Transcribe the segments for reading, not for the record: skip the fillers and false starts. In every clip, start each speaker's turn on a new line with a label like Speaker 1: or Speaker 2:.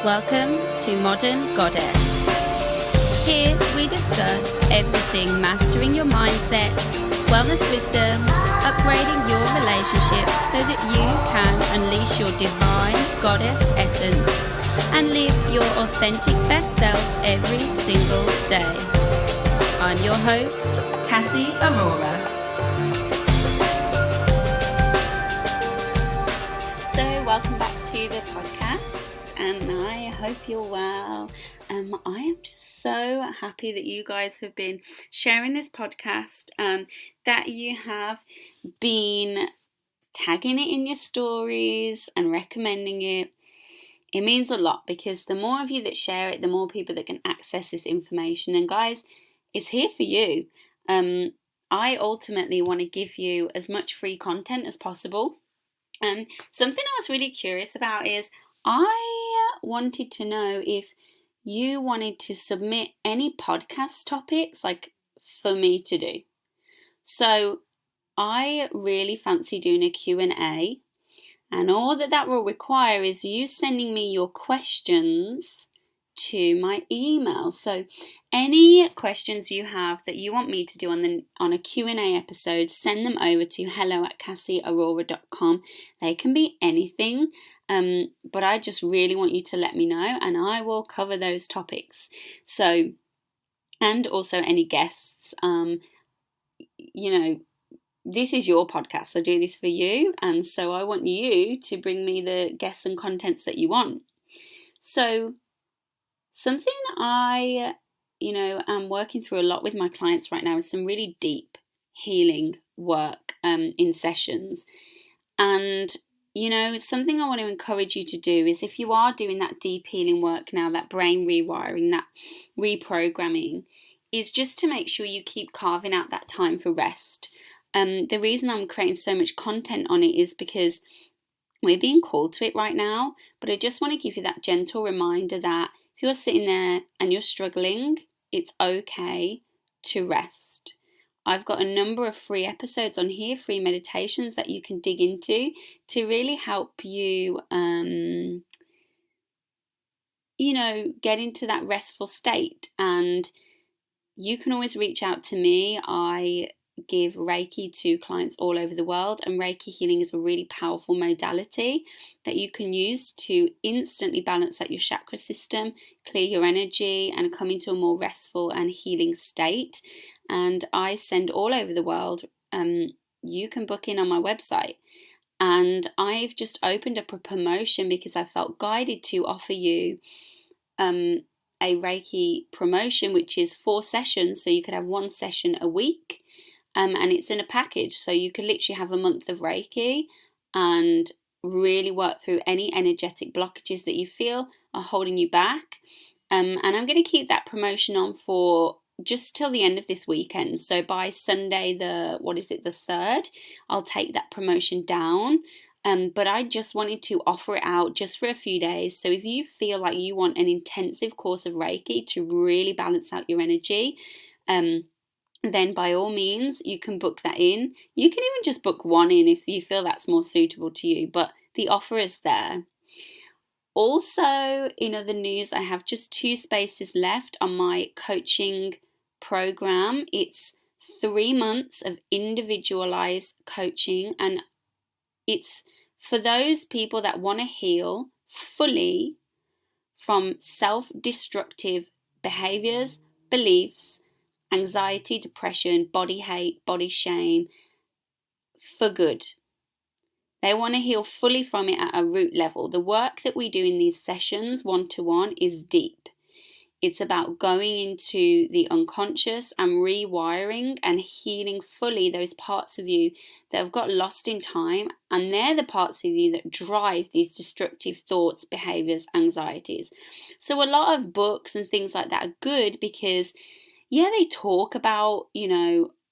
Speaker 1: Welcome to Modern Goddess. Here we discuss everything mastering your mindset, wellness wisdom, upgrading your relationships so that you can unleash your divine goddess essence and live your authentic best self every single day. I'm your host, Cassie Aurora. So welcome back to the podcast, and I hope you're well. I am just so happy that you guys have been sharing this podcast and that you have been tagging it in your stories and recommending it. It means a lot because the more of you that share it, the more people that can access this information. And guys, it's here for you. I ultimately want to give you as much free content as possible. And something I was really curious about is I wanted to know if you wanted to submit any podcast topics like for me to do. So I really fancy doing a Q&A, and all that will require is you sending me your questions to my email. So any questions you have that you want me to do on a Q&A episode, send them over to hello@cassieaurora.com. They can be anything, but I just really want you to let me know and I will cover those topics. So, and also any guests, this is your podcast. I do this for you, and so I want you to bring me the guests and contents that you want. So something I, am working through a lot with my clients right now is some really deep healing work in sessions. And, something I want to encourage you to do is if you are doing that deep healing work now, that brain rewiring, that reprogramming, is just to make sure you keep carving out that time for rest. The reason I'm creating so much content on it is because we're being called to it right now, but I just want to give you that gentle reminder that if you're sitting there and you're struggling, it's okay to rest. I've got a number of free episodes on here, free meditations that you can dig into to really help you, get into that restful state. And you can always reach out to me. I give Reiki to clients all over the world, and Reiki healing is a really powerful modality that you can use to instantly balance out your chakra system, clear your energy, and come into a more restful and healing state. And I send all over the world. You can book in on my website, and I've just opened up a promotion because I felt guided to offer you a Reiki promotion, which is 4 sessions, so you could have 1 session a week. And it's in a package, so you could literally have a month of Reiki and really work through any energetic blockages that you feel are holding you back. And I'm going to keep that promotion on for just till the end of this weekend. So by Sunday, the 3rd, I'll take that promotion down. But I just wanted to offer it out just for a few days. So if you feel like you want an intensive course of Reiki to really balance out your energy, then by all means, you can book that in. You can even just book 1 in if you feel that's more suitable to you, but the offer is there. Also, in other news, I have just 2 spaces left on my coaching program. It's 3 months of individualized coaching, and it's for those people that want to heal fully from self-destructive behaviors, beliefs, anxiety, depression, body hate, body shame, for good. They want to heal fully from it at a root level. The work that we do in these sessions, 1-to-1, is deep. It's about going into the unconscious and rewiring and healing fully those parts of you that have got lost in time, and they're the parts of you that drive these destructive thoughts, behaviors, anxieties. So a lot of books and things like that are good because they talk about,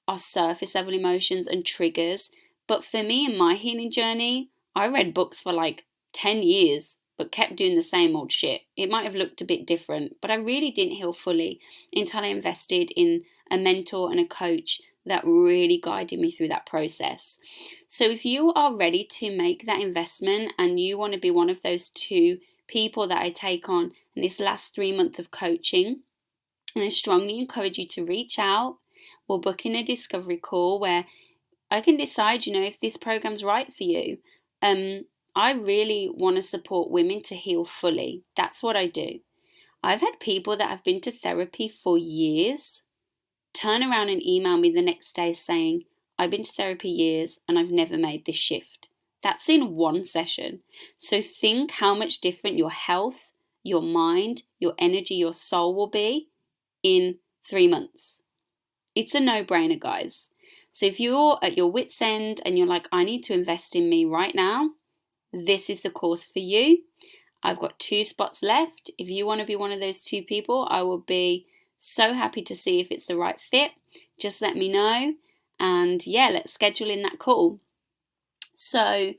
Speaker 1: our surface level emotions and triggers. But for me, in my healing journey, I read books for like 10 years, but kept doing the same old shit. It might have looked a bit different, but I really didn't heal fully until I invested in a mentor and a coach that really guided me through that process. So if you are ready to make that investment and you want to be one of those 2 people that I take on in this last 3 months of coaching. And I strongly encourage you to reach out. We'll book in a discovery call where I can decide, if this program's right for you. I really want to support women to heal fully. That's what I do. I've had people that have been to therapy for years turn around and email me the next day saying, I've been to therapy years and I've never made this shift. That's in one session. So think how much different your health, your mind, your energy, your soul will be in 3 months. It's a no-brainer, guys. So if you're at your wit's end and you're like, I need to invest in me right now, this is the course for you. I've got 2 spots left. If you want to be one of those 2 people, I will be so happy to see if it's the right fit. Just let me know. And yeah, let's schedule in that call. So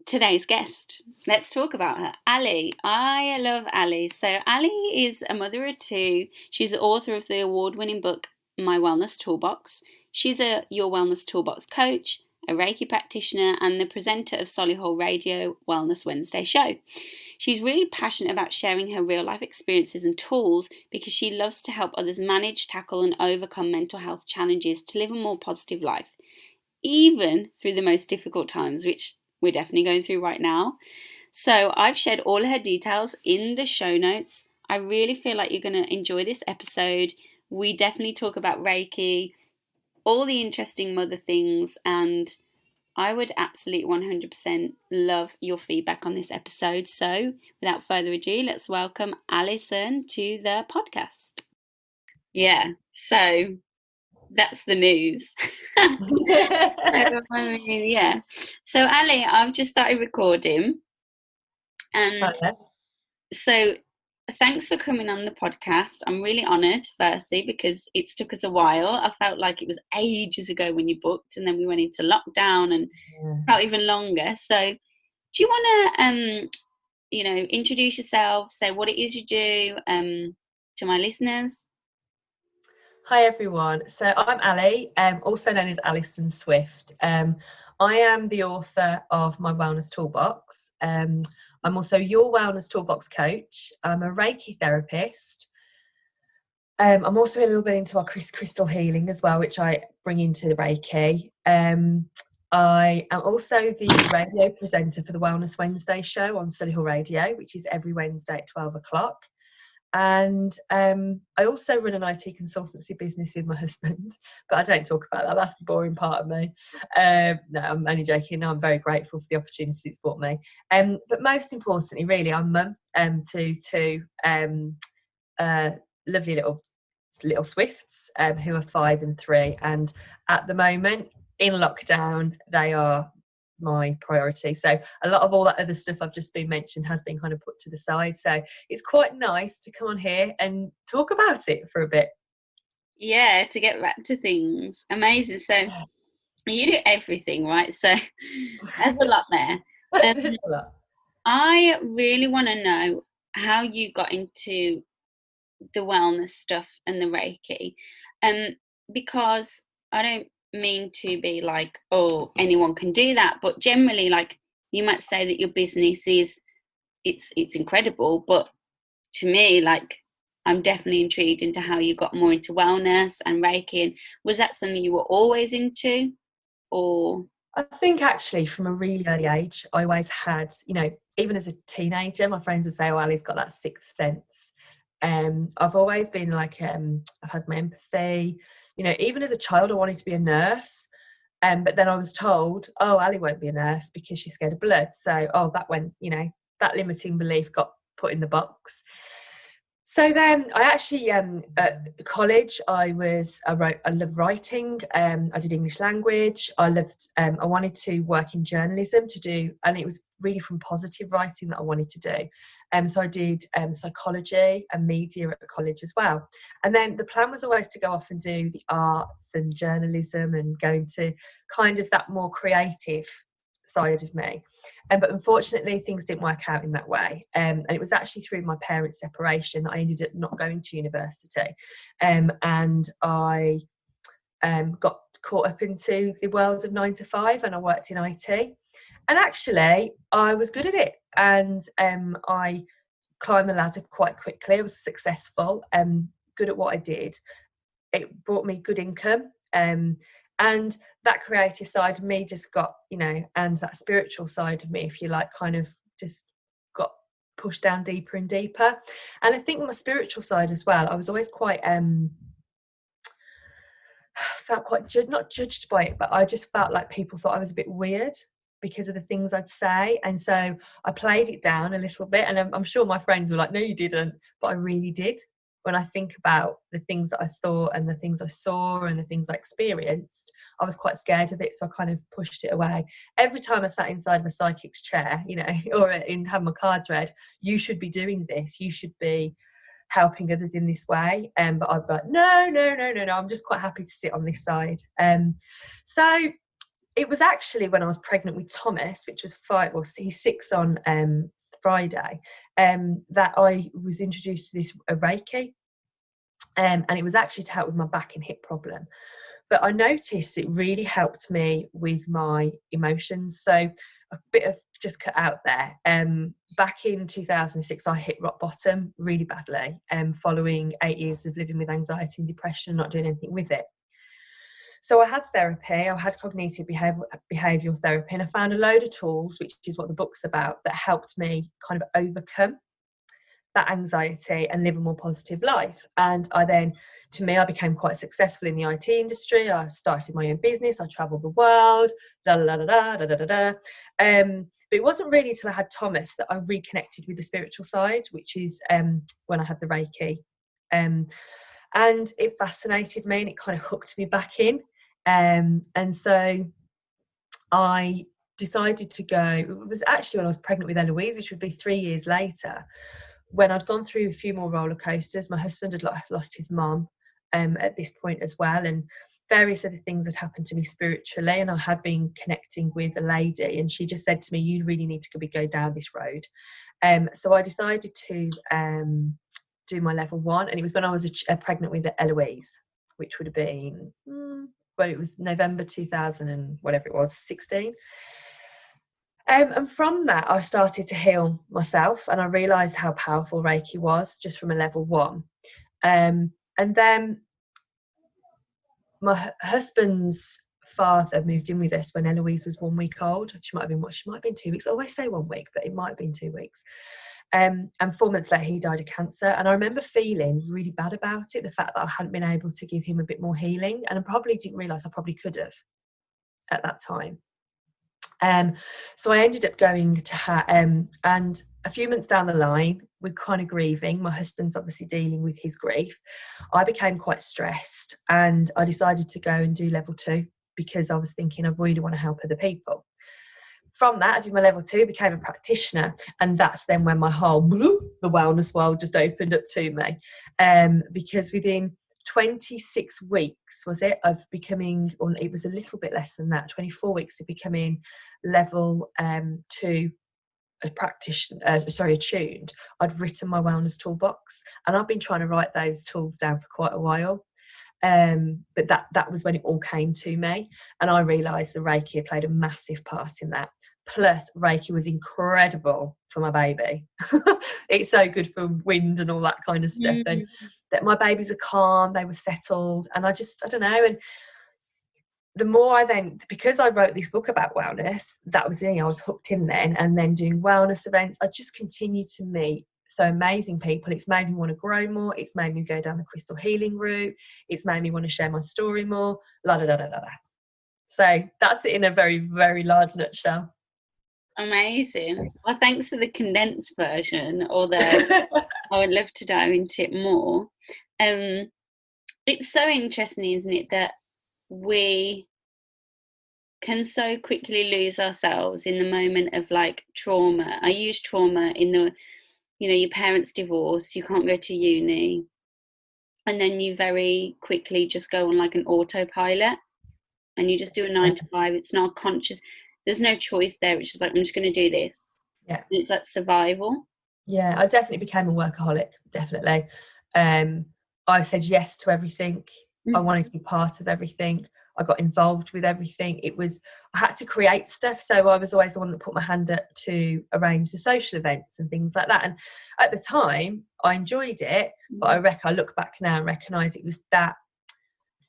Speaker 1: today's guest, let's talk about her. Ali. I love Ali. So Ali is a mother of 2. She's the author of the award-winning book, My Wellness Toolbox. She's Your Wellness Toolbox coach, a Reiki practitioner, and the presenter of Solihull Radio Wellness Wednesday show. She's really passionate about sharing her real-life experiences and tools because she loves to help others manage, tackle, and overcome mental health challenges to live a more positive life, even through the most difficult times, which we're definitely going through right now. So I've shared all of her details in the show notes. I really feel like you're going to enjoy this episode. We definitely talk about Reiki, all the interesting mother things, and I would absolutely 100% love your feedback on this episode. So without further ado, let's welcome Alison to the podcast. Yeah, so that's the news. Yeah. So Ali, I've just started recording, and so thanks for coming on the podcast. I'm really honoured, firstly, because it's took us a while. I felt like it was ages ago when you booked, and then we went into lockdown and felt even longer. So do you want to, introduce yourself, say what it is you do to my listeners?
Speaker 2: Hi everyone, so I'm Ali, also known as Alison Swift. I am the author of My Wellness Toolbox. I'm also your Wellness Toolbox coach. I'm a Reiki therapist. I'm also a little bit into our crystal healing as well, which I bring into the Reiki. I am also the radio presenter for the Wellness Wednesday show on Solihull Radio, which is every Wednesday at 12 o'clock. And I also run an IT consultancy business with my husband, but I don't talk about that. That's the boring part of me. No, I'm only joking. I'm very grateful for the opportunity it's brought me. But most importantly, really, I'm mum to 2 lovely little Swifts who are 5 and 3. And at the moment, in lockdown, they are my priority. So a lot of all that other stuff I've just been mentioned has been kind of put to the side. So it's quite nice to come on here and talk about it for a bit.
Speaker 1: Yeah, to get back to things. Amazing. So you do everything, right? So there's a lot there. I really want to know how you got into the wellness stuff and the Reiki. Because I don't mean to be like, oh, anyone can do that, but generally, like, you might say that your business is it's incredible, but to me, like, I'm definitely intrigued into how you got more into wellness and Reiki. And was that something you were always into, or?
Speaker 2: I think actually from a really early age, I always had, even as a teenager, my friends would say, oh, Ali's got that sixth sense. I've always been like, I've had my empathy, even as a child, I wanted to be a nurse. But then I was told, oh, Ali won't be a nurse because she's scared of blood. So, that went, that limiting belief got put in the box. So then I actually, at college, I loved writing. I did English language. I wanted to work in journalism and it was really from positive writing that I wanted to do. So I did psychology and media at college as well. And then the plan was always to go off and do the arts and journalism and go into kind of that more creative side of me. But unfortunately things didn't work out in that way, and it was actually through my parents' separation that I ended up not going to university, and I got caught up into the world of 9 to 5, and I worked in IT, And actually, I was good at it, and I climbed the ladder quite quickly. I was successful, good at what I did. It brought me good income, and that creative side of me just got, you know, and that spiritual side of me, if you like, kind of just got pushed down deeper and deeper. And I think my spiritual side as well, I was always quite felt quite not judged by it, but I just felt like people thought I was a bit weird because of the things I'd say. And so I played it down a little bit, and I'm sure my friends were like, no, you didn't, but I really did. When I think about the things that I thought and the things I saw and the things I experienced, I was quite scared of it, so I kind of pushed it away. Every time I sat inside of a psychic's chair, you know, or in have my cards read, you should be doing this, you should be helping others in this way, but I'd be like, no, I'm just quite happy to sit on this side. So it was actually when I was pregnant with Thomas, which was he's 6 on Friday, that I was introduced to this Reiki, and it was actually to help with my back and hip problem. But I noticed it really helped me with my emotions. So a bit of just cut out there. Back in 2006, I hit rock bottom really badly, following 8 years of living with anxiety and depression and not doing anything with it. So I had therapy, I had cognitive behavioural therapy, and I found a load of tools, which is what the book's about, that helped me kind of overcome that anxiety and live a more positive life. And I became quite successful in the IT industry. I started my own business, I travelled the world, but it wasn't really till I had Thomas that I reconnected with the spiritual side, which is when I had the Reiki. And it fascinated me, and it kind of hooked me back in. And so I decided to go. It was actually when I was pregnant with Eloise, which would be 3 years later, when I'd gone through a few more roller coasters. My husband had lost his mum at this point as well, and various other things had happened to me spiritually. And I had been connecting with a lady, and she just said to me, you really need to go down this road. So I decided to do my level 1, and it was when I was pregnant with Eloise, which would have been it was November 2000 and whatever it was, 16. And from that, I started to heal myself, and I realised how powerful Reiki was just from a level 1. And then my husband's father moved in with us when Eloise was 1 week old. She might have been 2 weeks. I always say 1 week, but it might have been 2 weeks. And 4 months later, he died of cancer. And I remember feeling really bad about it, the fact that I hadn't been able to give him a bit more healing. And I probably didn't realise I probably could have at that time. So I ended up going to and a few months down the line, we're kind of grieving. My husband's obviously dealing with his grief. I became quite stressed, and I decided to go and do level 2 because I was thinking I really want to help other people. From that, I did my level 2, became a practitioner, and that's then when my whole the wellness world just opened up to me, because within 26 weeks of becoming, or it was a little bit less than that, 24 weeks of becoming level 2 a practitioner, attuned, I'd written my wellness toolbox, and I've been trying to write those tools down for quite a while. But that was when it all came to me, and I realised the Reiki played a massive part in that. Plus, Reiki was incredible for my baby. It's so good for wind and all that kind of stuff. And that my babies are calm, they were settled, and I don't know. And the more because I wrote this book about wellness, that was the thing, I was hooked in then, and then doing wellness events, I just continued to meet so amazing people. It's made me want to grow more. It's made me go down the crystal healing route. It's made me want to share my story more. So that's it in a very, very large nutshell.
Speaker 1: Amazing. Well, thanks for the condensed version, although I would love to dive into it more. It's so interesting, isn't it, that we can so quickly lose ourselves in the moment of like trauma. I use trauma in the, your parents divorce, you can't go to uni, and then you very quickly just go on like an autopilot, and you just do a 9 to 5. It's not conscious. There's no choice there. It's just like, I'm just going to do this.
Speaker 2: Yeah.
Speaker 1: And it's like survival.
Speaker 2: Yeah, I definitely became a workaholic. Definitely. I said yes to everything. I wanted to be part of everything. I got involved with everything. I had to create stuff, so I was always the one that put my hand up to arrange the social events and things like that. And at the time I enjoyed it, but I look back now and recognise it was that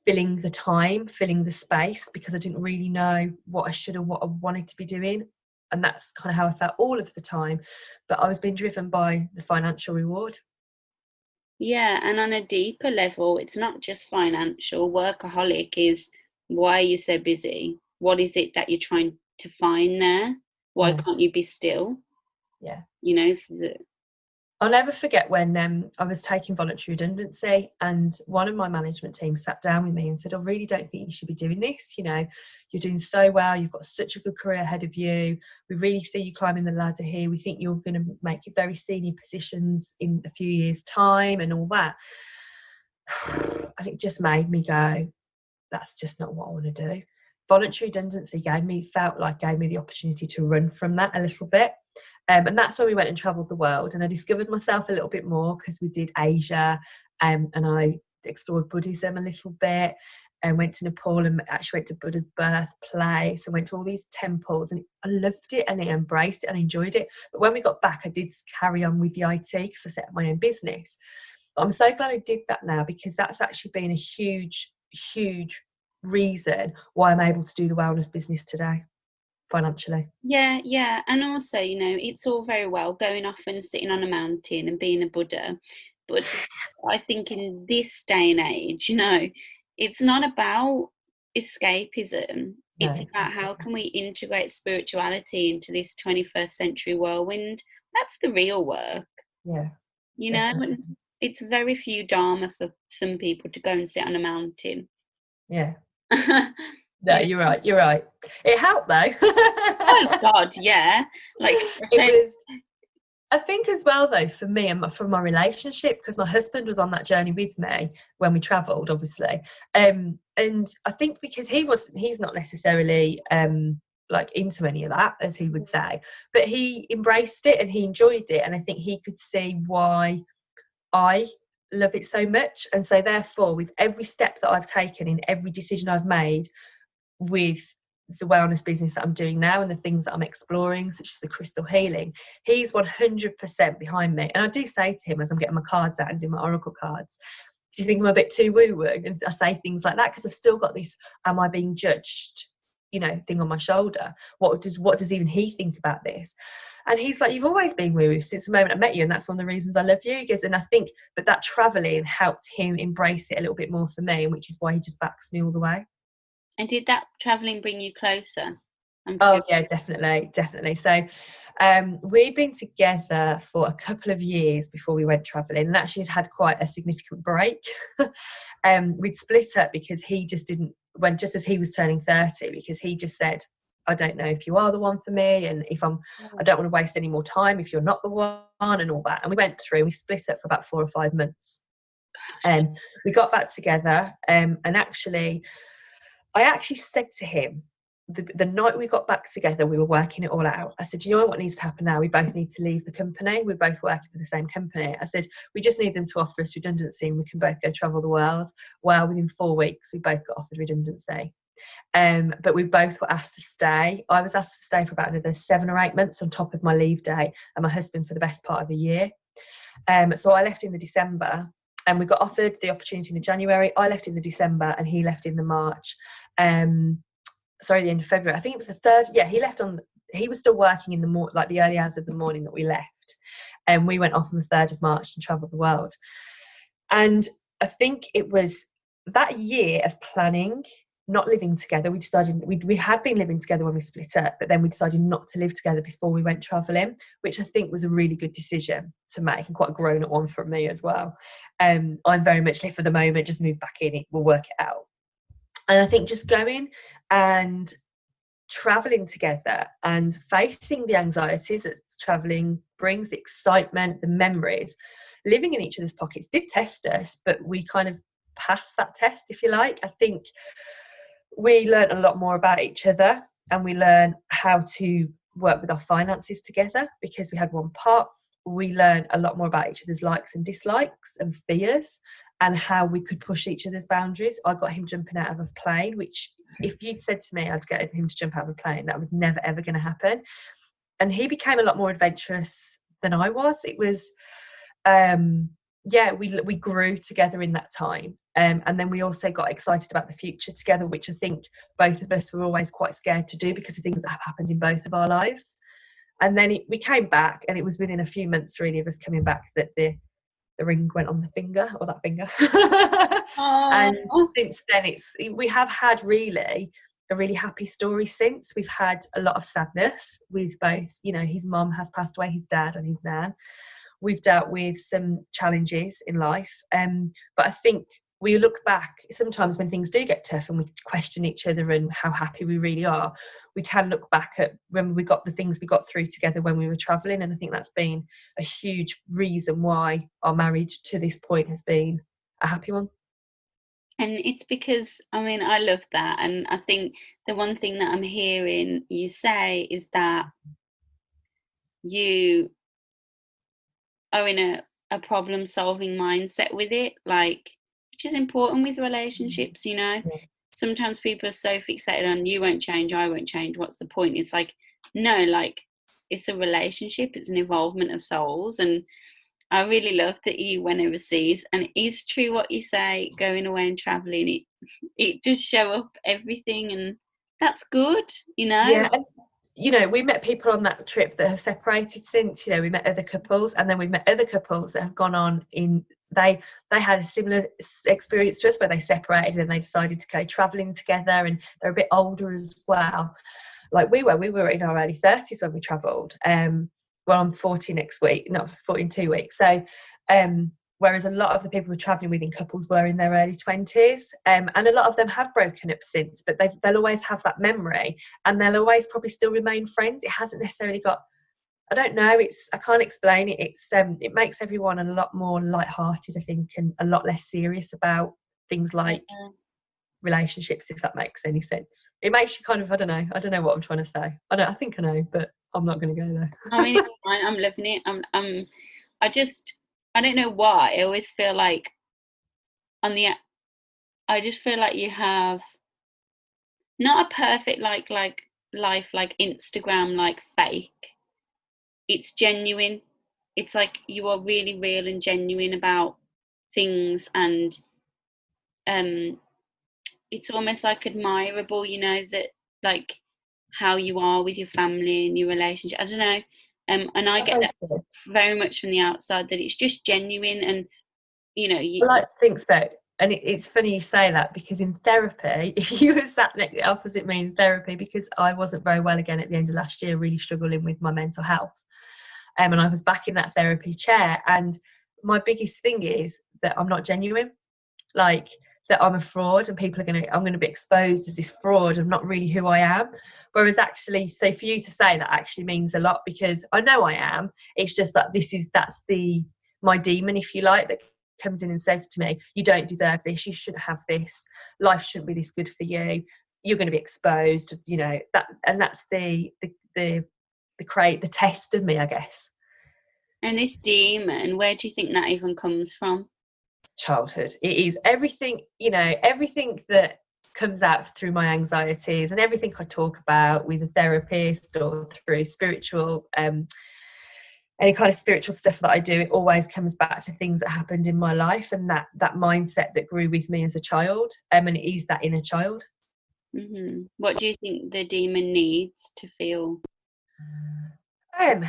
Speaker 2: filling the time, filling the space, because I didn't really know what I should or what I wanted to be doing. And that's kind of how I felt all of the time. But I was being driven by the financial reward.
Speaker 1: Yeah, and on a deeper level, it's not just financial. Workaholic is, why are you so busy? What is it that you're trying to find there? Why
Speaker 2: Yeah,
Speaker 1: can't you be still?
Speaker 2: yeah.
Speaker 1: You know,
Speaker 2: I'll never forget when I was taking voluntary redundancy, and one of my management team sat down with me and said, I really don't think you should be doing this. You know, you're doing so well. You've got such a good career ahead of you. We really see you climbing the ladder here. We think you're going to make very senior positions in a few years' time and all that. And it just made me go, that's just not what I want to do. Voluntary redundancy gave me the opportunity to run from that a little bit. And that's when we went and travelled the world, and I discovered myself a little bit more, because we did Asia, and I explored Buddhism a little bit, and went to Nepal and actually went to Buddha's birthplace and went to all these temples, and I loved it and I embraced it and enjoyed it. But when we got back, I did carry on with the IT because I set up my own business. But I'm so glad I did that now, because that's actually been a huge reason why I'm able to do the wellness business today financially.
Speaker 1: yeah. And also, you know, it's all very well going off and sitting on a mountain and being a Buddha. But I think in this day and age, you know, it's not about escapism.
Speaker 2: No,
Speaker 1: It's about how can we integrate spirituality into this 21st century whirlwind. That's the real work,
Speaker 2: yeah,
Speaker 1: you know.
Speaker 2: definitely.
Speaker 1: And it's very few dharma for some people to go and sit on a mountain.
Speaker 2: Yeah. No,
Speaker 1: Yeah.
Speaker 2: you're right. It helped though.
Speaker 1: Oh God, yeah. Like
Speaker 2: It was, I think as well though, for me and for my relationship, because my husband was on that journey with me when we travelled, obviously. And I think because he's not necessarily like into any of that, as he would say, but he embraced it and he enjoyed it. And I think he could see why I love it so much. And so therefore, with every step that I've taken, in every decision I've made with the wellness business that I'm doing now and the things that I'm exploring, such as the crystal healing, he's 100% behind me. And I do say to him as I'm getting my cards out and doing my oracle cards, do you think I'm a bit too woo-woo? And I say things like that because I've still got this, am I being judged, you know, thing on my shoulder. What does even he think about this? And he's like, you've always been woo-woo since the moment I met you, and that's one of the reasons I love you. He goes, and I think, but that travelling helped him embrace it a little bit more for me, which is why he just backs me all the way.
Speaker 1: and did that traveling bring you closer?
Speaker 2: Oh yeah, definitely. So we'd been together for a couple of years before we went travelling, and actually had quite a significant break. We'd split up because he just didn't, when just as he was turning 30, because he just said, I don't know if you are the one for me, and I don't want to waste any more time if you're not the one, and all that. And we went through, we split up for about 4 or 5 months. We got back together, and I actually said to him, the night we got back together, we were working it all out. I said, you know what needs to happen now? We both need to leave the company. We're both working for the same company. I said, we just need them to offer us redundancy and we can both go travel the world. Well, within 4 weeks, we both got offered redundancy. But we both were asked to stay. I was asked to stay for about another 7 or 8 months on top of my leave day, and my husband for the best part of a year. So I left in the December, and we got offered the opportunity in the January. I left in the December and he left in the March. The end of February. I think it was the 3rd. Yeah, he was still working in the like the early hours of the morning that we left. And we went off on the 3rd of March and travelled the world. And I think it was that year of planning, not living together. We decided, we had been living together when we split up, but then we decided not to live together before we went travelling, which I think was a really good decision to make, and quite a grown-up one from me as well. I'm very much live for the moment, just move back in, we'll work it out. And I think just going and travelling together and facing the anxieties that travelling brings, the excitement, the memories, living in each other's pockets did test us, but we kind of passed that test, if you like. I think we learned a lot more about each other, and we learned how to work with our finances together, because we had one pot. we learned a lot more about each other's likes and dislikes and fears, and how we could push each other's boundaries. I got him jumping out of a plane, which if you'd said to me I'd get him to jump out of a plane, that was never ever going to happen. And he became a lot more adventurous than I was. It was we grew together in that time, and then we also got excited about the future together, which I think both of us were always quite scared to do because of things that have happened in both of our lives. And then we came back, and it was within a few months really of us coming back that the ring went on the finger, or that finger. And
Speaker 1: Oh,
Speaker 2: since then we have had really a really happy story since. We've had a lot of sadness with both, you know, his mum has passed away, his dad and his nan. We've dealt with some challenges in life, but I think we look back sometimes when things do get tough and we question each other and how happy we really are. We can look back at when we got the things we got through together when we were traveling, and I think that's been a huge reason why our marriage to this point has been a happy one.
Speaker 1: and it's because, I mean, I love that. And I think the one thing that I'm hearing you say is that you are in a problem solving mindset with it, like, which is important with relationships, you know.
Speaker 2: Yeah.
Speaker 1: Sometimes people are so fixated on you won't change, I won't change, what's the point? It's like, no, like, it's a relationship, it's an involvement of souls. And I really love that you went overseas, and it is true what you say, going away and traveling, it does show up everything, and that's good, you know.
Speaker 2: Yeah, and you know, we met people on that trip that have separated since. You know, we met other couples, and then we've met other couples that have gone on in. They had a similar experience to us where they separated and they decided to go travelling together, and they're a bit older as well. Like we were in our early 30s when we travelled. Well, I'm 40 next week, not 40 in 2 weeks. So, whereas a lot of the people we're travelling with in couples were in their early 20s, and a lot of them have broken up since, but they'll always have that memory, and they'll always probably still remain friends. It hasn't necessarily got, I don't know, I can't explain it. It makes everyone a lot more light-hearted, I think, and a lot less serious about things like relationships, if that makes any sense. It makes you kind of, I don't know what I'm trying to say. I think I know, but I'm not going to go there.
Speaker 1: I mean, it's fine. I'm loving it. I just, I don't know why. I always feel like on the, I just feel like you have not a perfect like life, like Instagram, like fake. It's genuine. It's like you are really real and genuine about things, and um, it's almost like admirable, you know, that like how you are with your family and your relationship. I don't know. And I
Speaker 2: I
Speaker 1: get
Speaker 2: hope
Speaker 1: that
Speaker 2: so.
Speaker 1: very much from the outside, that it's just genuine, and you know,
Speaker 2: I like to think so. And it's funny you say that, because in therapy, if you were sat next opposite me in therapy, because I wasn't very well again at the end of last year, really struggling with my mental health. And I was back in that therapy chair. And my biggest thing is that I'm not genuine. Like, that I'm a fraud, and I'm going to be exposed as this fraud. I'm not really who I am. Whereas actually, so for you to say that actually means a lot, because I know I am. It's just that that's my demon, if you like, that comes in and says to me, you don't deserve this, you shouldn't have this, life shouldn't be this good for you, you're going to be exposed, you know, that. And that's the test of me, I guess.
Speaker 1: and this demon, where do you think that even comes from?
Speaker 2: Childhood. It is everything, you know, everything that comes out through my anxieties, and everything I talk about with a therapist or through spiritual any kind of spiritual stuff that I do, it always comes back to things that happened in my life, and that mindset that grew with me as a child, and it is that inner child.
Speaker 1: What do you think the demon needs to feel?
Speaker 2: um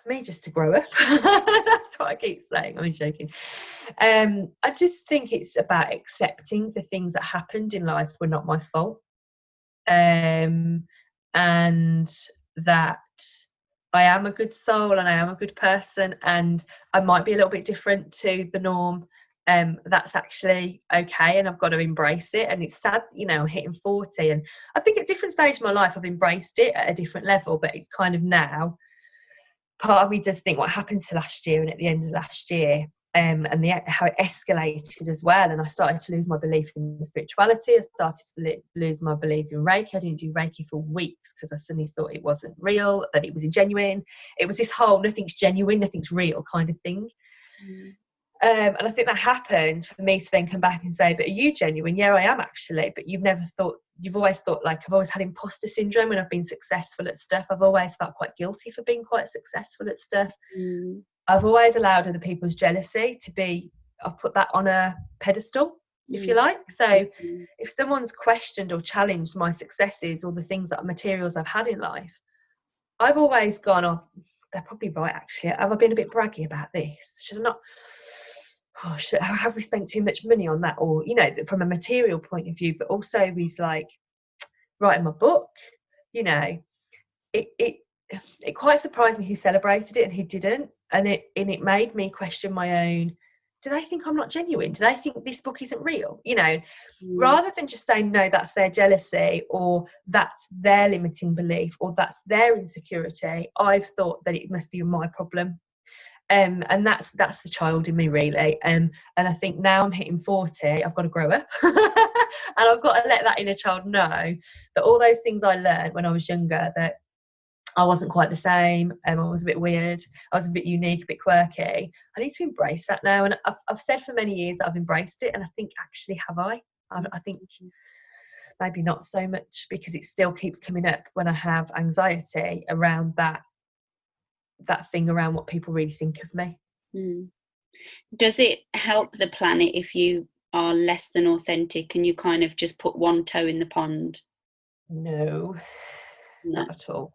Speaker 2: Me just to grow up. That's what I keep saying. I'm joking. I just think it's about accepting the things that happened in life were not my fault, and that I am a good soul and I am a good person, and I might be a little bit different to the norm. That's actually okay, and I've got to embrace it. And it's sad, you know, hitting 40, and I think at different stages of my life I've embraced it at a different level, but it's kind of now part of me does think what happened to last year and at the end of last year, and how it escalated as well. And I started to lose my belief in the spirituality. I started to lose my belief in Reiki. I didn't do Reiki for weeks because I suddenly thought it wasn't real, that it was genuine. It was this whole nothing's genuine, nothing's real kind of thing. And I think that happened for me to then come back and say, but are you genuine? Yeah, I am actually. But you've always thought, like, I've always had imposter syndrome when I've been successful at stuff. I've always felt quite guilty for being quite successful at stuff. I've always allowed other people's jealousy I've put that on a pedestal, if you like. So if someone's questioned or challenged my successes or the things that materials I've had in life, I've always gone, oh, they're probably right, actually. Have I been a bit braggy about this? Should I not? Have we spent too much money on that? Or, you know, from a material point of view, but also with like writing my book, you know, it quite surprised me who celebrated it and who didn't. And it made me question my own, do they think I'm not genuine? Do they think this book isn't real? You know, rather than just saying, no, that's their jealousy or that's their limiting belief or that's their insecurity, I've thought that it must be my problem. And that's the child in me, really. And I think now I'm hitting 40, I've got to grow up. And I've got to let that inner child know that all those things I learned when I was younger, that I wasn't quite the same, I was a bit weird, I was a bit unique, a bit quirky. I need to embrace that now. And I've said for many years that I've embraced it, and I think, actually, have I? I think maybe not so much, because it still keeps coming up when I have anxiety around that thing around what people really think of me.
Speaker 1: Does it help the planet if you are less than authentic and you kind of just put one toe in the pond?
Speaker 2: No. Not at all.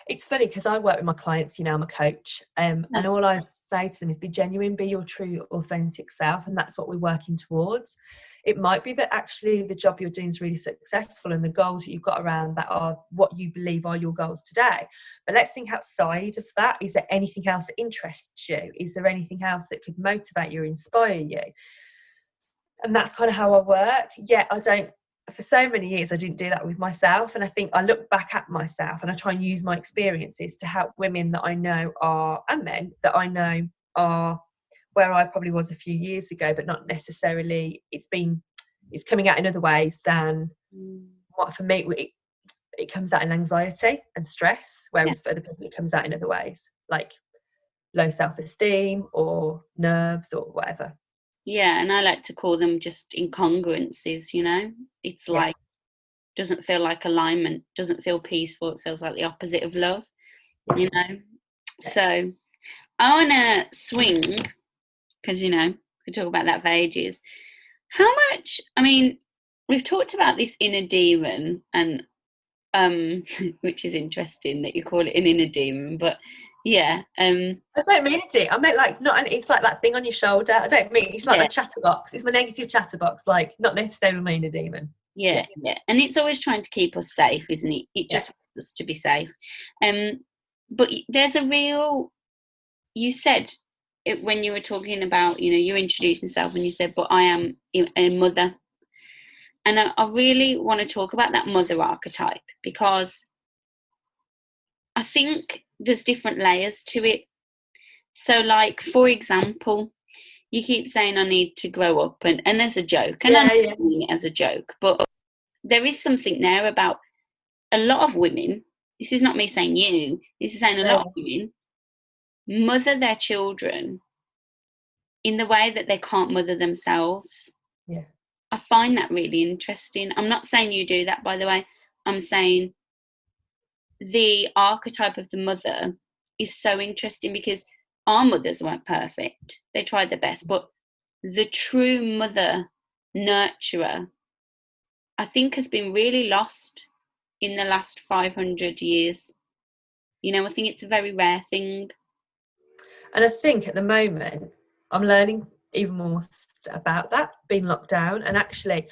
Speaker 2: It's funny because I work with my clients, you know, I'm a coach, and all I say to them is be genuine, be your true authentic self, and that's what we're working towards. It might be that actually the job you're doing is really successful and the goals that you've got around that are what you believe are your goals today, but let's think outside of that. Is there anything else that interests you? Is there anything else that could motivate you or inspire you? And that's kind of how I work. For so many years I didn't do that with myself, and I think I look back at myself and I try and use my experiences to help women that I know and men that I know are where I probably was a few years ago, but not necessarily. It's coming out in other ways than what for me it comes out in anxiety and stress, whereas for other people it comes out in other ways, like low self-esteem or nerves or whatever.
Speaker 1: Yeah, and I like to call them just incongruencies, you know? It's like, doesn't feel like alignment, doesn't feel peaceful, it feels like the opposite of love, you know? So I want to swing, because, you know, we talk about that for ages. How much, I mean, we've talked about this inner demon, and which is interesting that you call it an inner demon, but yeah.
Speaker 2: I don't mean it. I meant like not. It's like that thing on your shoulder. I don't mean it's like my chatterbox. It's my negative chatterbox. Like not necessarily mean a demon.
Speaker 1: Yeah. And it's always trying to keep us safe, isn't it? It just wants us to be safe. But there's a real. You said it when you were talking about, you know, you introduced yourself and you said, "But I am a mother," and I really want to talk about that mother archetype, because I think there's different layers to it. So, like, for example, you keep saying I need to grow up, and as a joke, and I'm not doing it as a joke, but there is something there about a lot of women. This is not me saying you, this is saying a lot of women mother their children in the way that they can't mother themselves.
Speaker 2: Yeah.
Speaker 1: I find that really interesting. I'm not saying you do that, by the way. I'm saying the archetype of the mother is so interesting, because our mothers weren't perfect. They tried their best, but the true mother nurturer, I think, has been really lost in the last 500 years. You know, I think it's a very rare thing.
Speaker 2: And I think at the moment I'm learning even more about that, being locked down. And actually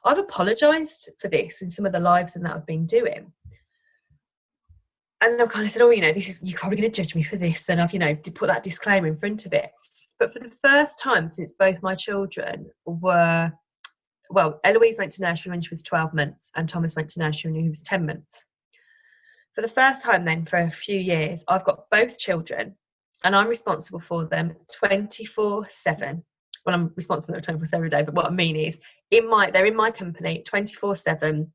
Speaker 2: I've apologised for this in some of the lives and that I've been doing. And I've kind of said, oh, you know, you're probably going to judge me for this. And I've, you know, put that disclaimer in front of it. But for the first time since both my children were, well, Eloise went to nursery when she was 12 months and Thomas went to nursery when he was 10 months. For the first time then, for a few years, I've got both children and I'm responsible for them 24/7. Well, I'm responsible for them 24/7 every day, but what I mean is, they're in my company 24/7.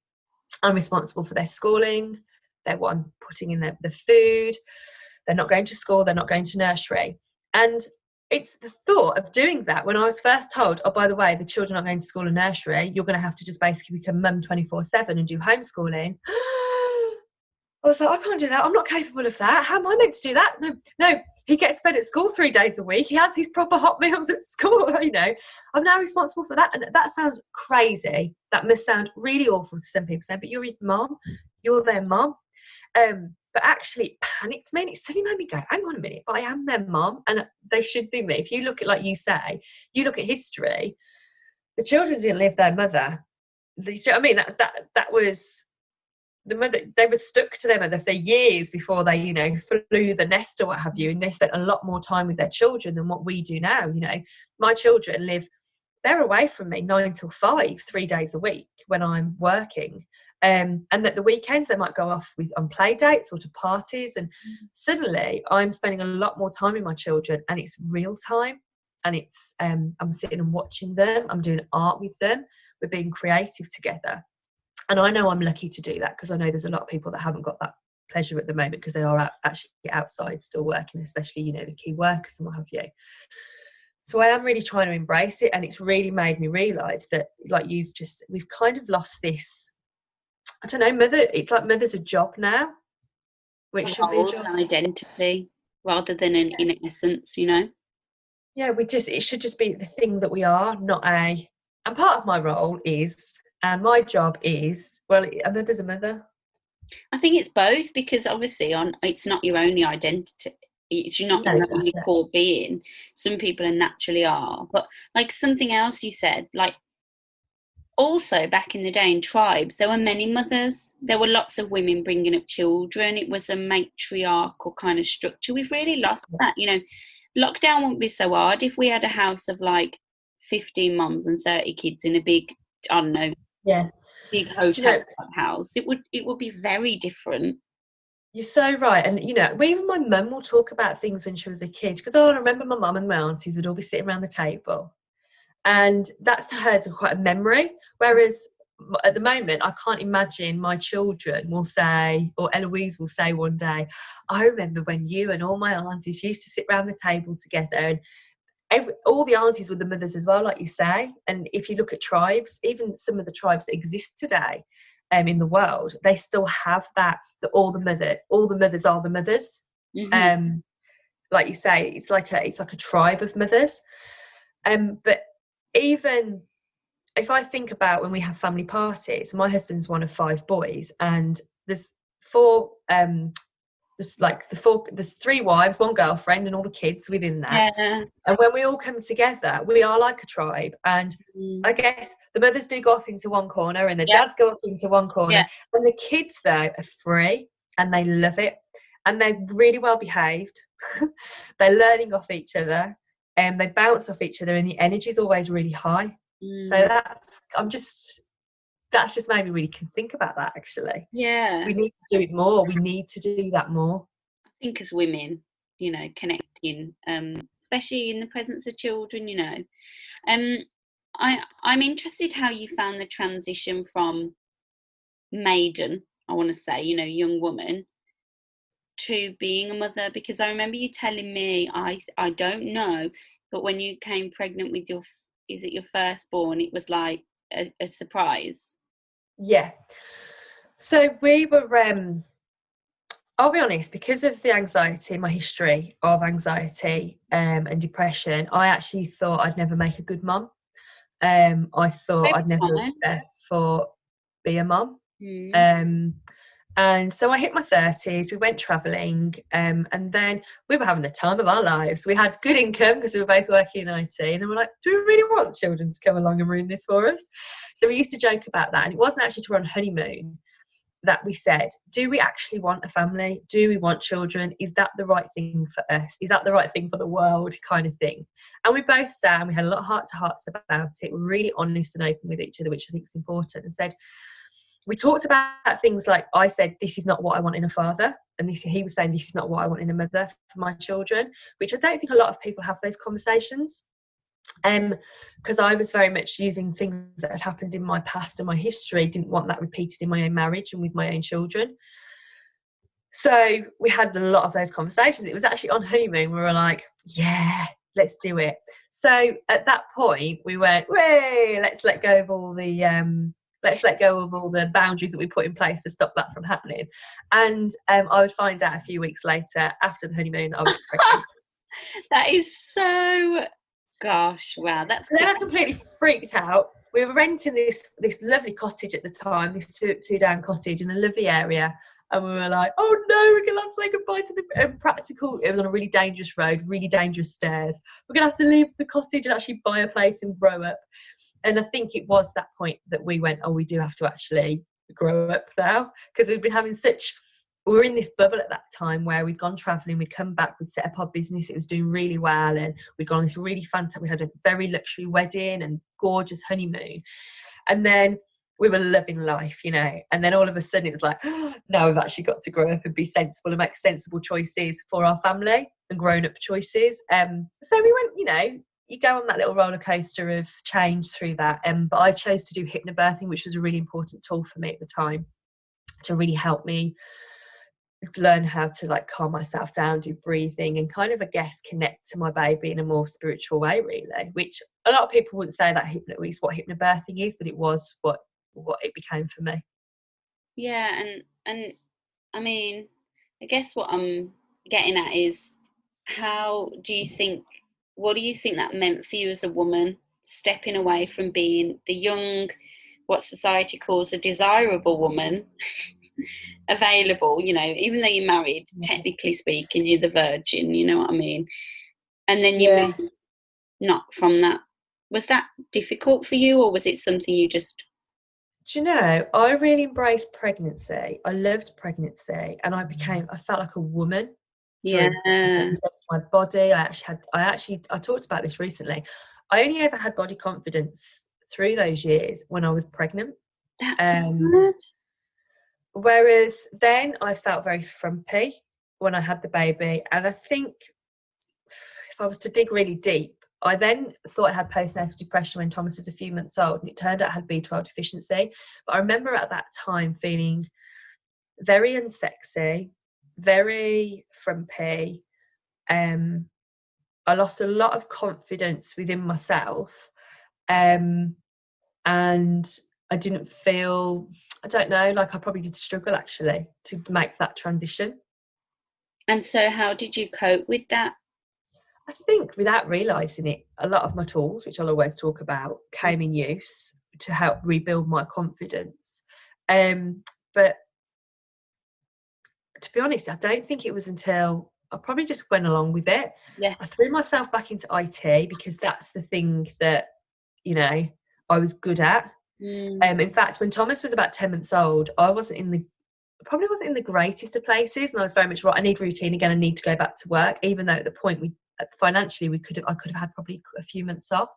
Speaker 2: I'm responsible for their schooling. They're what I'm putting in the food. They're not going to school. They're not going to nursery. And it's the thought of doing that when I was first told, oh, by the way, the children aren't going to school and nursery. You're going to have to just basically become mum 24/7 and do homeschooling. I was like, I can't do that. I'm not capable of that. How am I meant to do that? No. He gets fed at school 3 days a week. He has his proper hot meals at school. I'm now responsible for that. And that sounds crazy. That must sound really awful to some people saying, but you're his mom. You're their mom. But actually it panicked me, and it suddenly made me go, hang on a minute, but I am their mom and they should be me. If you look at, like you say, you look at history, the children didn't live their mother. Do you know what I mean? That was the mother. They were stuck to their mother for years before they, flew the nest or what have you, and they spent a lot more time with their children than what we do now. My children they're away from me 9 till 5, 3 days a week when I'm working. And that the weekends they might go off on play dates or to parties, and suddenly I'm spending a lot more time with my children, and it's real time, and it's I'm sitting and watching them, I'm doing art with them, we're being creative together. And I know I'm lucky to do that, because I know there's a lot of people that haven't got that pleasure at the moment, because they are actually outside still working, especially the key workers and what have you. So I am really trying to embrace it, and it's really made me realise that, like we've kind of lost this, I don't know, it's like mother's a job now, which should be a job.
Speaker 1: An identity rather than in essence,
Speaker 2: Yeah, it should just be the thing that we are, not and part of my role is, and my job is, well, a mother's a mother.
Speaker 1: I think it's both, because obviously it's not your only identity. It's not your only core being. Some people naturally are, but like something else you said, like also back in the day in tribes, there were many mothers. There were lots of women bringing up children. It was a matriarchal kind of structure. We've really lost that. Lockdown wouldn't be so hard if we had a house of like 15 mums and 30 kids in a big, I don't know, big hotel house. It would be very different.
Speaker 2: You're so right. And even my mum will talk about things when she was a kid, because I remember my mum and my aunties would all be sitting around the table, and that's to her quite a memory, whereas at the moment I can't imagine my children will say, or Eloise will say one day, I remember when you and all my aunties used to sit around the table together, and all the aunties were the mothers as well, like you say. And if you look at tribes, even some of the tribes that exist today in the world, they still have that all the mothers are the mothers.
Speaker 1: Mm-hmm.
Speaker 2: Like you say, it's like a tribe of mothers. But even if I think about when we have family parties, my husband's one of 5 boys, and there's 4 there's 3 wives, 1 girlfriend, and all the kids within that.
Speaker 1: Yeah.
Speaker 2: And when we all come together, we are like a tribe. And I guess the mothers do go off into one corner, and the dads go off into one corner, and the kids though are free, and they love it, and they're really well behaved. They're learning off each other, and they bounce off each other, and the energy is always really high. So that's just made me really think about that, actually.
Speaker 1: Yeah.
Speaker 2: We need to do it more. We need to do that more.
Speaker 1: I think as women, connecting, especially in the presence of children, I'm interested how you found the transition from maiden, I want to say, young woman, to being a mother, because I remember you telling me, I don't know, but when you came pregnant with your firstborn, it was like a surprise.
Speaker 2: Yeah. So we were, I'll be honest, because of the anxiety, my history of anxiety and depression, I actually thought I'd never make a good mum. I thought I'd never be a mum. And so I hit my 30s, we went travelling, and then we were having the time of our lives. We had good income because we were both working in IT, and then we're like, do we really want children to come along and ruin this for us? So we used to joke about that, and it wasn't actually till we're on honeymoon that we said, do we actually want a family? Do we want children? Is that the right thing for us? Is that the right thing for the world, kind of thing? And we both sat and we had a lot of heart-to-hearts about it. We're really honest and open with each other, which I think is important, and said, we talked about things like, I said, this is not what I want in a father. And he was saying, this is not what I want in a mother for my children, which I don't think a lot of people have those conversations. Because I was very much using things that had happened in my past and my history, didn't want that repeated in my own marriage and with my own children. So we had a lot of those conversations. It was actually on honeymoon, we were like, yeah, let's do it. So at that point we went, way, let's let go of all the boundaries that we put in place to stop that from happening. And I would find out a few weeks later, after the honeymoon, I was pregnant.
Speaker 1: That is so, gosh, wow, that's
Speaker 2: Then
Speaker 1: good.
Speaker 2: I completely freaked out. We were renting this lovely cottage at the time, this two down cottage in a lovely area, and we were like, oh no, we're gonna have to say goodbye to the practical. It was on a really dangerous road, really dangerous stairs. We're gonna have to leave the cottage and actually buy a place and grow up. And I think it was that point that we went, oh, we do have to actually grow up now, because we've been having we were in this bubble at that time where we'd gone travelling, we'd come back, we'd set up our business, it was doing really well, and we'd gone on this really fantastic, we had a very luxury wedding and gorgeous honeymoon, and then we were loving life, you know, and then all of a sudden it was like, oh, now we've actually got to grow up and be sensible and make sensible choices for our family and grown up choices. So we went, you know, you go on that little roller coaster of change through that, but I chose to do hypnobirthing, which was a really important tool for me at the time to really help me learn how to like calm myself down, do breathing, and kind of, I guess, connect to my baby in a more spiritual way, really, which a lot of people wouldn't say that is what hypnobirthing is, but it was what it became for me.
Speaker 1: Yeah, and I mean, I guess what I'm getting at is, what do you think that meant for you as a woman, stepping away from being the young, what society calls a desirable woman, available, you know, even though you're married, technically speaking, you're the virgin, you know what I mean? And then you
Speaker 2: Yeah.
Speaker 1: move not from that. Was that difficult for you, or was it something you just...
Speaker 2: Do you know, I really embraced pregnancy. I loved pregnancy, and I felt like a woman
Speaker 1: Yeah.
Speaker 2: during pregnancy. I loved my body. I talked about this recently. I only ever had body confidence through those years when I was pregnant.
Speaker 1: That's
Speaker 2: Um,
Speaker 1: mad.
Speaker 2: Whereas then I felt very frumpy when I had the baby. And I think if I was to dig really deep, I then thought I had postnatal depression when Thomas was a few months old, and it turned out I had B12 deficiency. But I remember at that time feeling very unsexy, very frumpy. I lost a lot of confidence within myself. And I didn't feel, I don't know, like I probably did struggle actually to make that transition.
Speaker 1: And so how did you cope with that?
Speaker 2: I think without realising it, a lot of my tools, which I'll always talk about, came in use to help rebuild my confidence. But to be honest, I don't think it was until I probably just went along with it.
Speaker 1: Yeah.
Speaker 2: I threw myself back into IT because that's the thing that, you know, I was good at. In fact, when Thomas was about 10 months old, I probably wasn't in the greatest of places, and I was very much, right, I need routine again, I need to go back to work, even though at the point financially I could have had probably a few months off.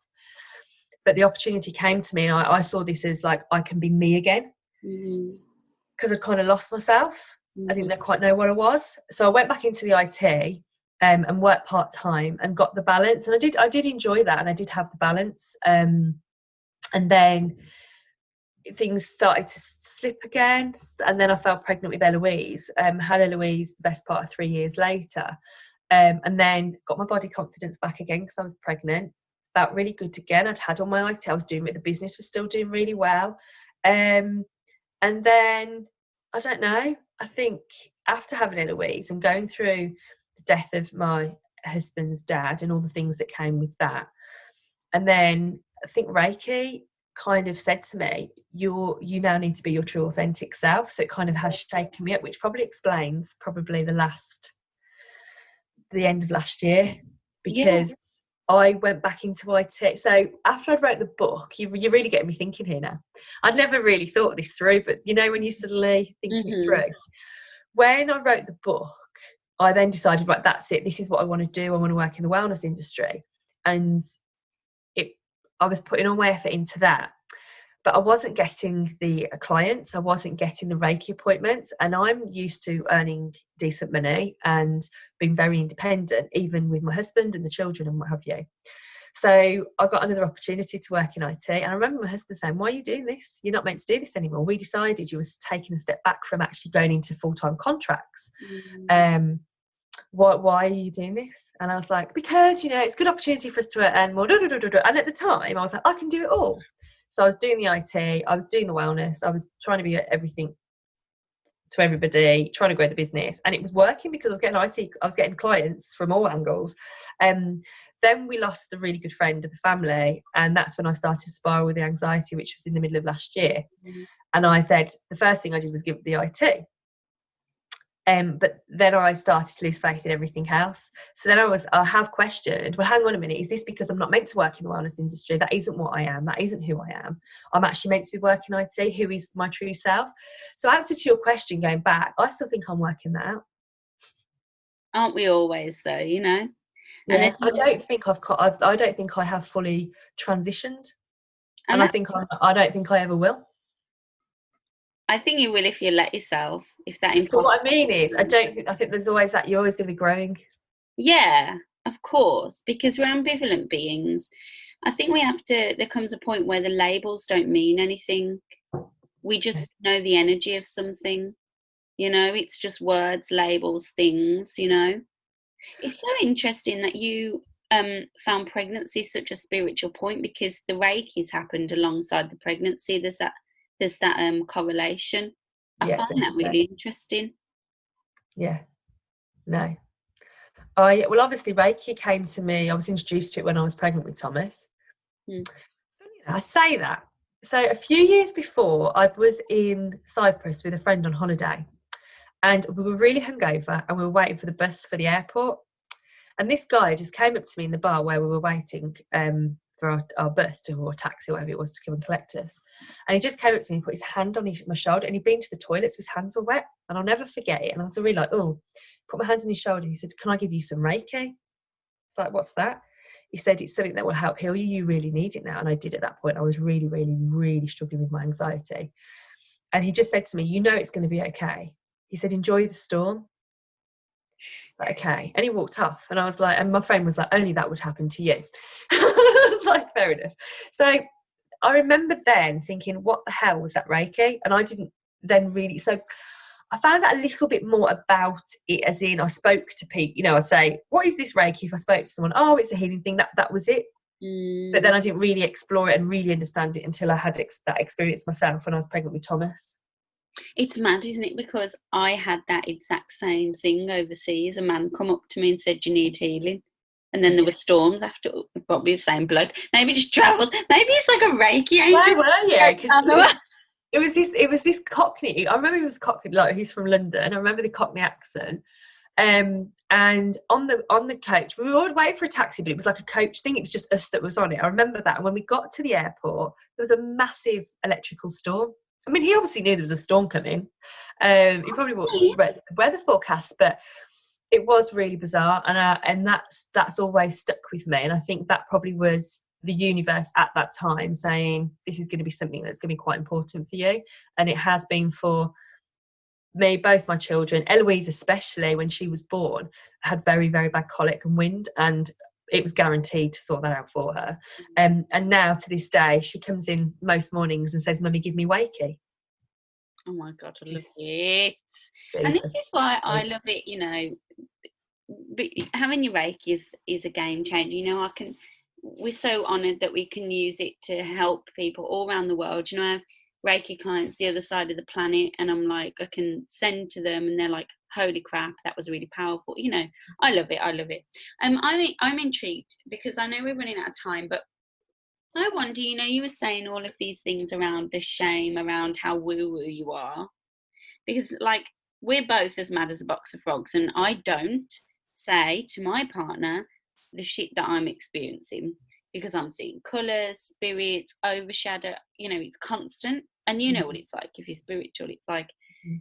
Speaker 2: But the opportunity came to me, and I saw this as like, I can be me again, because I'd kind of lost myself. I didn't quite know what I was, so I went back into the IT and worked part-time and got the balance, and I did enjoy that, and I did have the balance, and then things started to slip again, and then I fell pregnant with Eloise. Had Eloise the best part of 3 years later, and then got my body confidence back again because I was pregnant. Felt really good again. I'd had all my IT, I was doing it, the business was still doing really well, and then I don't know, I think after having Eloise and going through the death of my husband's dad and all the things that came with that, and then I think Reiki kind of said to me, you now need to be your true authentic self. So it kind of has shaken me up, which probably explains the end of last year, because I went back into IT. So after I'd wrote the book, you're really getting me thinking here now. I'd never really thought this through, but you know, when you're suddenly thinking it through. When I wrote the book, I then decided, right, that's it. This is what I want to do. I want to work in the wellness industry. And I was putting all my effort into that. but I wasn't getting the clients, I wasn't getting the Reiki appointments, and I'm used to earning decent money and being very independent, even with my husband and the children and what have you. So I got another opportunity to work in IT, and I remember my husband saying, "Why are you doing this? You're not meant to do this anymore. We decided you were taking a step back from actually going into full-time contracts.
Speaker 1: Mm.
Speaker 2: Um, why are you doing this?" And I was like, "Because, it's a good opportunity for us to earn more." And at the time, I was like, "I can do it all." So I was doing the IT, I was doing the wellness, I was trying to be everything to everybody, trying to grow the business, and it was working because I was getting I was getting clients from all angles. Then we lost a really good friend of the family, and that's when I started to spiral with the anxiety, which was in the middle of last year. And I said the first thing I did was give up the IT. But then I started to lose faith in everything else. So then I have questioned, well, hang on a minute, is this because I'm not meant to work in the wellness industry? That isn't what I am. That isn't who I am. I'm actually meant to be working IT. Who is my true self? So answer to your question, going back, I still think I'm working that out.
Speaker 1: Aren't we always though, And I
Speaker 2: Yeah, I
Speaker 1: think,
Speaker 2: don't think I don't think I have fully transitioned,
Speaker 1: and
Speaker 2: and
Speaker 1: that,
Speaker 2: I don't think I ever will.
Speaker 1: I think you will if you let yourself, if that
Speaker 2: But
Speaker 1: imposter.
Speaker 2: what I mean is, I think there's always that you're always going to be growing.
Speaker 1: Yeah, of course, because we're ambivalent beings. I think there comes a point where the labels don't mean anything. We just know the energy of something, it's just words, labels, things. It's so interesting that you found pregnancy such a spiritual point, because the Reiki's happened alongside the pregnancy. There's that correlation. I
Speaker 2: Yeah,
Speaker 1: find that
Speaker 2: definitely.
Speaker 1: really interesting.
Speaker 2: Yeah, no. Well, obviously, Reiki came to me. I was introduced to it when I was pregnant with Thomas.
Speaker 1: Hmm.
Speaker 2: I say that. So a few years before, I was in Cyprus with a friend on holiday, and we were really hungover, and we were waiting for the bus for the airport. And this guy just came up to me in the bar where we were waiting for our bus or taxi, whatever it was, to come and collect us. And he just came up to me and put his hand on my shoulder, and he'd been to the toilet, so his hands were wet. And I'll never forget it. And I was really like, oh, put my hand on his shoulder. He said, "Can I give you some Reiki?" It's like, "What's that?" He said, "It's something that will help heal you. You really need it now." And I did at that point. I was really, really, really struggling with my anxiety. And he just said to me, "It's going to be okay." He said, "Enjoy the storm." Like, okay. And he walked off, and I was like, and my friend was like, "Only that would happen to you." I was like, fair enough. So I remember then thinking, what the hell was that Reiki? And I didn't then really, so I found out a little bit more about it, as in I spoke to people, I'd say, "What is this Reiki?" If I spoke to someone, "Oh, it's a healing thing," that was it. But
Speaker 1: Mm.
Speaker 2: then I didn't really explore it and really understand it until I had that experience myself when I was pregnant with Thomas.
Speaker 1: It's mad, isn't it? Because I had that exact same thing overseas. A man come up to me and said, "You need healing." And then there were storms after, probably the same bloke. Maybe just travels. Maybe it's like a Reiki angel.
Speaker 2: Where were you? Because
Speaker 1: I know.
Speaker 2: it was this Cockney. I remember he was Cockney, like he's from London. I remember the Cockney accent. And on the coach, we were all waiting for a taxi, but it was like a coach thing. It was just us that was on it. I remember that. And when we got to the airport, there was a massive electrical storm. I mean, he obviously knew there was a storm coming. He probably read the weather forecast, but it was really bizarre, and that's always stuck with me. And I think that probably was the universe at that time saying, "This is going to be something that's going to be quite important for you," and it has been for me, both my children. Eloise, especially when she was born, had very, very bad colic and wind, and it was guaranteed to sort that out for her. And now to this day, she comes in most mornings and says, "Mummy, give me wakey."
Speaker 1: Oh my God, I love
Speaker 2: She's
Speaker 1: it. And this
Speaker 2: super.
Speaker 1: is why I love it, but having your Reiki is a game changer. We're so honoured that we can use it to help people all around the world. I have Reiki clients the other side of the planet, and I'm like, I can send to them, and they're like, "Holy crap, that was really powerful." I love it. I love it. I'm intrigued because I know we're running out of time, but I wonder, you were saying all of these things around the shame, around how woo woo you are, because like we're both as mad as a box of frogs, and I don't say to my partner the shit that I'm experiencing, because I'm seeing colours, spirits, overshadow. It's constant, and you know what it's like if you're spiritual. It's like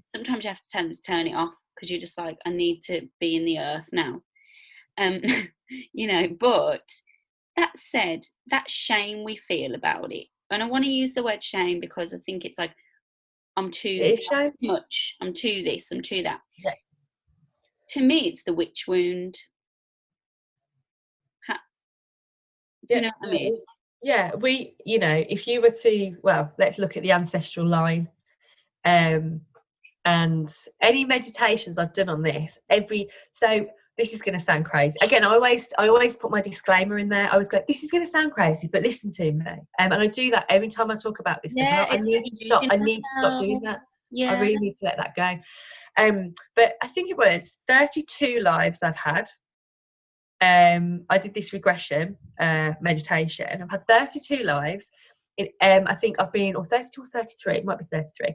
Speaker 1: sometimes you have to tell them to turn it off, because you're just like, I need to be in the earth now. um But that said, that shame we feel about it, and I want to use the word shame because I think it's like I'm too
Speaker 2: If shame.
Speaker 1: much, I'm too this, I'm too that.
Speaker 2: Yeah.
Speaker 1: To me, it's the witch wound. Do you
Speaker 2: Yeah,
Speaker 1: know what I
Speaker 2: no, it
Speaker 1: mean?
Speaker 2: is. Yeah, if you were to, well, let's look at the ancestral line. And any meditations I've done on this, so this is going to sound crazy. Again, I always put my disclaimer in there. I was like, this is going to sound crazy, but listen to me. And I do that every time I talk about this stuff. And
Speaker 1: Yeah,
Speaker 2: I
Speaker 1: it's
Speaker 2: need
Speaker 1: like
Speaker 2: to stop.
Speaker 1: losing
Speaker 2: I need to stop doing
Speaker 1: myself.
Speaker 2: that. I
Speaker 1: Yeah.
Speaker 2: really need to let that go. But I think it was 32 lives I've had. I did this regression meditation. I've had 32 lives. I think I've been, or 32 or 33, it might be 33.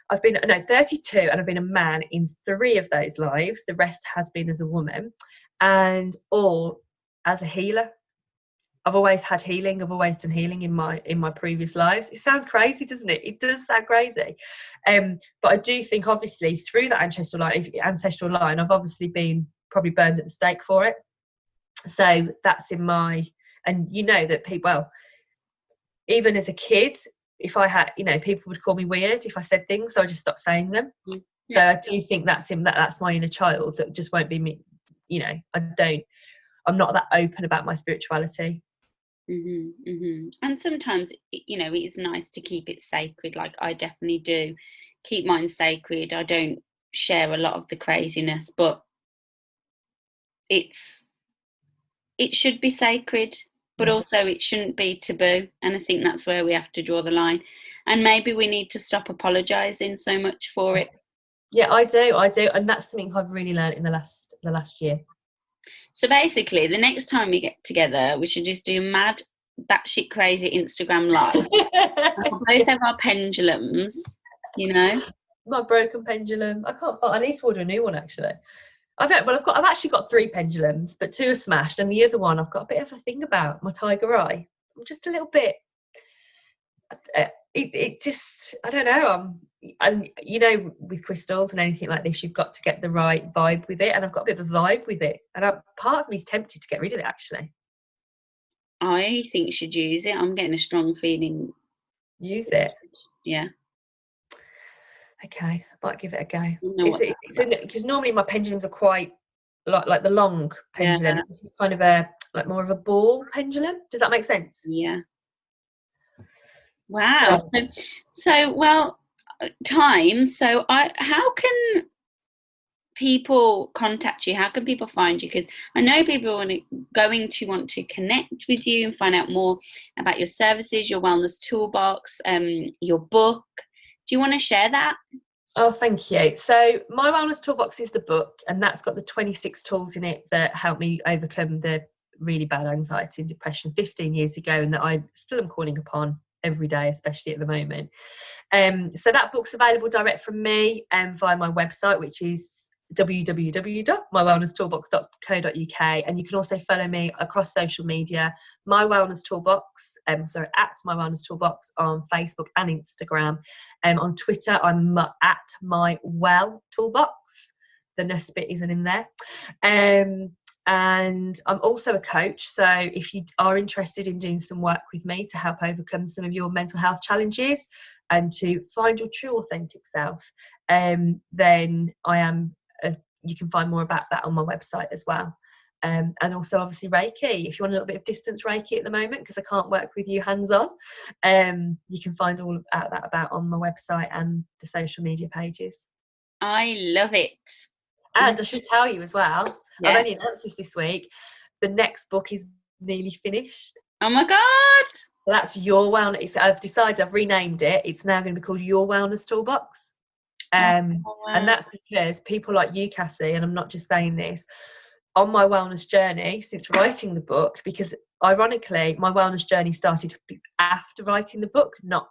Speaker 2: I've been, no, 32, and I've been a man in 3 of those lives. The rest has been as a woman, and all as a healer. I've always had healing. I've always done healing in my previous lives. It sounds crazy, doesn't it? It does sound crazy. But I do think, obviously, through that ancestral line, I've obviously been probably burned at the stake for it. So that's in my, and that people, well, even as a kid, if I had, people would call me weird if I said things, so I just stopped saying them.
Speaker 1: Yeah.
Speaker 2: So I do think that's my inner child that just won't be me. I'm not that open about my spirituality.
Speaker 1: And sometimes, it is nice to keep it sacred. Like I definitely do keep mine sacred. I don't share a lot of the craziness, but it should be sacred, but
Speaker 2: Yeah.
Speaker 1: also it shouldn't be taboo. And I think that's where we have to draw the line. And maybe we need to stop apologizing so much for it.
Speaker 2: Yeah, I do, and that's something I've really learned in the last year.
Speaker 1: So basically, the next time we get together, we should just do mad, batshit crazy Instagram live. We'll both have our pendulums,
Speaker 2: My broken pendulum. I need to order a new one, actually. I've actually got 3 pendulums, but 2 are smashed, and the other one I've got a bit of a thing about my tiger eye. I'm just a little bit. It just, I don't know. And with crystals and anything like this, you've got to get the right vibe with it, and I've got a bit of a vibe with it, and part of me is tempted to get rid of it. Actually,
Speaker 1: I think you should use it. I'm getting a strong feeling.
Speaker 2: Use it.
Speaker 1: Yeah.
Speaker 2: Okay, I might give it a go. Because normally my pendulums are quite like the long pendulum.
Speaker 1: Yeah.
Speaker 2: This is kind of more of a ball pendulum. Does that make sense?
Speaker 1: Yeah. Wow. So time. So how can people contact you? How can people find you? Because I know people are going to want to connect with you and find out more about your services, your wellness toolbox, your book. Do you want to share that?
Speaker 2: Oh, thank you. So my wellness toolbox is the book, and that's got the 26 tools in it that helped me overcome the really bad anxiety and depression 15 years ago, and that I still am calling upon every day, especially at the moment. So that book's available direct from me via my website, which is www.mywellnesstoolbox.co.uk, and you can also follow me across social media, My Wellness Toolbox, at My Wellness Toolbox on Facebook and Instagram. On Twitter, I'm at My Well Toolbox. The nurse bit isn't in there. And I'm also a coach, so if you are interested in doing some work with me to help overcome some of your mental health challenges and to find your true authentic self, then I am you can find more about that on my website as well. And also obviously Reiki, if you want a little bit of distance Reiki at the moment, because I can't work with you hands-on, you can find all about that on my website and the social media pages.
Speaker 1: I love it.
Speaker 2: And I should tell you as well,
Speaker 1: Yeah.
Speaker 2: I've only announced this week, the next book is nearly finished.
Speaker 1: Oh my God.
Speaker 2: That's Your Wellness. I've decided, I've renamed it. It's now going to be called Your Wellness Toolbox. And that's because people like you, Cassie, and I'm not just saying this, on my wellness journey since writing the book, because ironically my wellness journey started after writing the book, not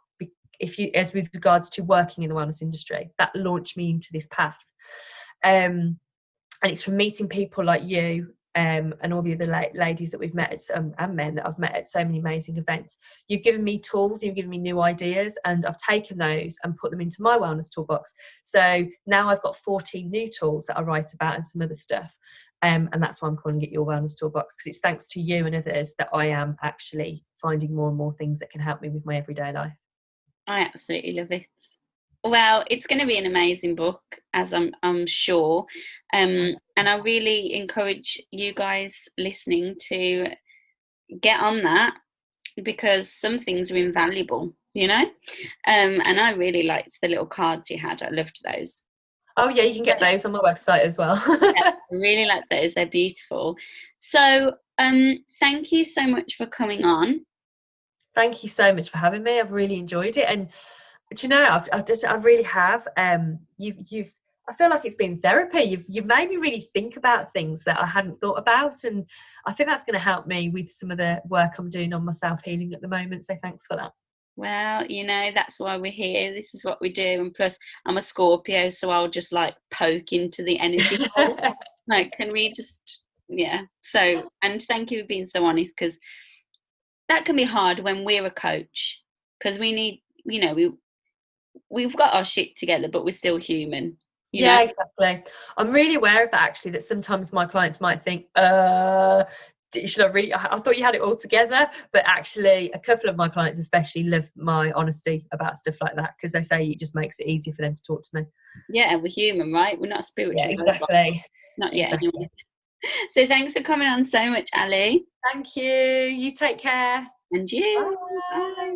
Speaker 2: as with regards to working in the wellness industry, that launched me into this path. And it's from meeting people like you and all the other ladies that we've met and men that I've met at so many amazing events. You've given me tools, you've given me new ideas, and I've taken those and put them into my wellness toolbox. So now I've got 14 new tools that I write about and some other stuff. And that's why I'm calling it Your Wellness Toolbox, because it's thanks to you and others that I am actually finding more and more things that can help me with my everyday life.
Speaker 1: I absolutely love it. Well, it's going to be an amazing book, as I'm sure, and I really encourage you guys listening to get on that, because some things are invaluable, you know. And I really liked the little cards you had. I loved those.
Speaker 2: Oh yeah, you can get those on my website as well.
Speaker 1: Yeah, I really like those. They're beautiful. So, thank you so much for coming on.
Speaker 2: Thank you so much for having me. I've really enjoyed it, and do you know, I really have. You've. I feel like it's been therapy. You've made me really think about things that I hadn't thought about, and I think that's going to help me with some of the work I'm doing on my self healing at the moment. So thanks for that.
Speaker 1: Well, you know, that's why we're here. This is what we do. And plus, I'm a Scorpio, so I'll just like poke into the energy hole. Like, can we just, yeah. So, and thank you for being so honest, because that can be hard when we're a coach, because we need, you know, we've got our shit together, but we're still human, you know?
Speaker 2: Yeah, exactly. I'm really aware of that, actually, that sometimes my clients might think, should I really, I thought you had it all together. But actually, a couple of my clients especially love my honesty about stuff like that, because they say it just makes it easier for them to talk to me.
Speaker 1: Yeah, we're human, right? We're not
Speaker 2: Yeah,
Speaker 1: spiritual robots.
Speaker 2: exactly.
Speaker 1: Not yet,
Speaker 2: Exactly.
Speaker 1: anyway. So thanks for coming on so much, Ali.
Speaker 2: Thank you. You take care.
Speaker 1: And you.
Speaker 2: Bye.
Speaker 1: Bye.